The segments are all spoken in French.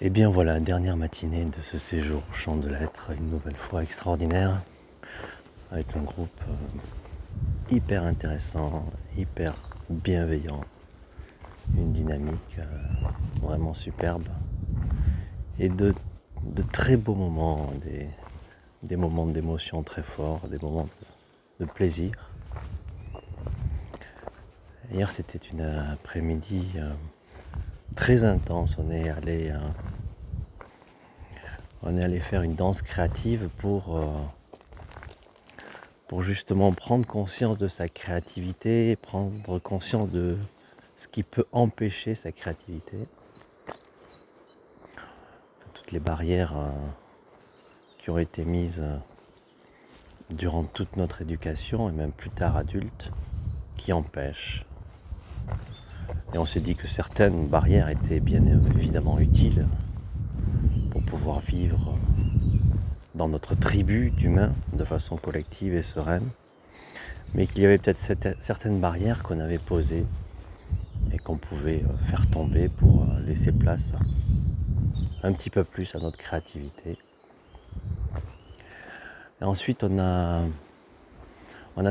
Et bien voilà, dernière matinée de ce séjour au Champ de Lettres, une nouvelle fois extraordinaire, avec un groupe hyper intéressant, hyper bienveillant, une dynamique vraiment superbe, et de très beaux moments, des moments d'émotion très forts, des moments de plaisir. Hier c'était une après-midi très intense, on est allé faire une danse créative pour justement prendre conscience de sa créativité, prendre conscience de ce qui peut empêcher sa créativité. Toutes les barrières qui ont été mises durant toute notre éducation et même plus tard adulte, qui empêchent. Et on s'est dit que certaines barrières étaient bien évidemment utiles pour pouvoir vivre dans notre tribu d'humains de façon collective et sereine, mais qu'il y avait peut-être certaines barrières qu'on avait posées et qu'on pouvait faire tomber pour laisser place un petit peu plus à notre créativité. Et ensuite on a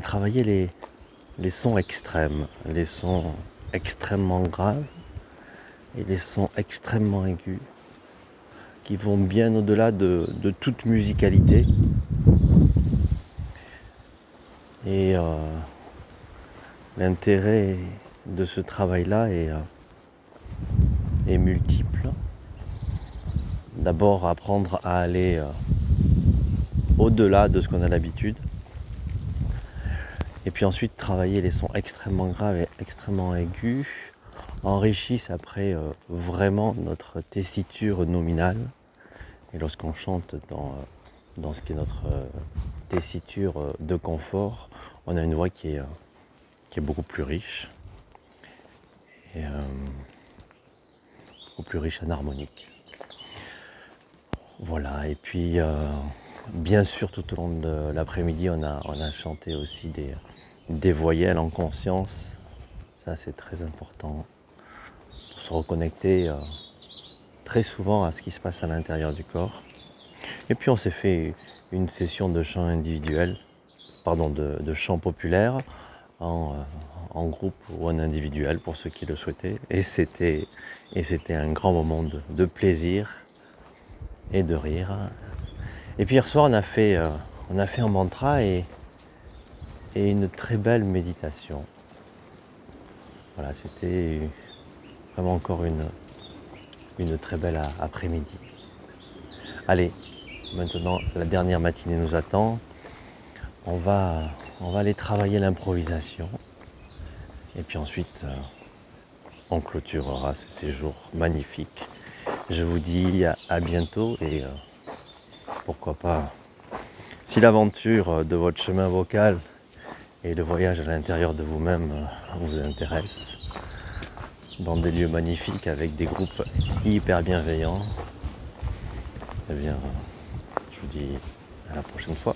travaillé les sons extrêmes, les sons extrêmement graves et les sons extrêmement aigus, qui vont bien au-delà de toute musicalité. Et l'intérêt de ce travail-là est multiple. D'abord, apprendre à aller au-delà de ce qu'on a l'habitude. Et puis ensuite, travailler les sons extrêmement graves et extrêmement aigus enrichissent après vraiment notre tessiture nominale. Et lorsqu'on chante dans ce qui est notre tessiture de confort, on a une voix qui est beaucoup plus riche et beaucoup plus riche en harmonique. Voilà, et puis bien sûr tout au long de l'après-midi on a chanté aussi des voyelles en conscience. Ça c'est très important pour se reconnecter très souvent à ce qui se passe à l'intérieur du corps. Et puis on s'est fait une session de chant individuel, de chant populaire en groupe ou en individuel pour ceux qui le souhaitaient. Et c'était un grand moment de plaisir et de rire. Et puis hier soir on a fait un mantra et une très belle méditation. Voilà, c'était vraiment encore une très belle après-midi. Allez, maintenant la dernière matinée nous attend. On va aller travailler l'improvisation. Et puis ensuite, on clôturera ce séjour magnifique. Je vous dis à bientôt et pourquoi pas, si l'aventure de votre chemin vocal et le voyage à l'intérieur de vous-même vous intéresse, dans des lieux magnifiques avec des groupes hyper bienveillants, eh bien, je vous dis à la prochaine fois.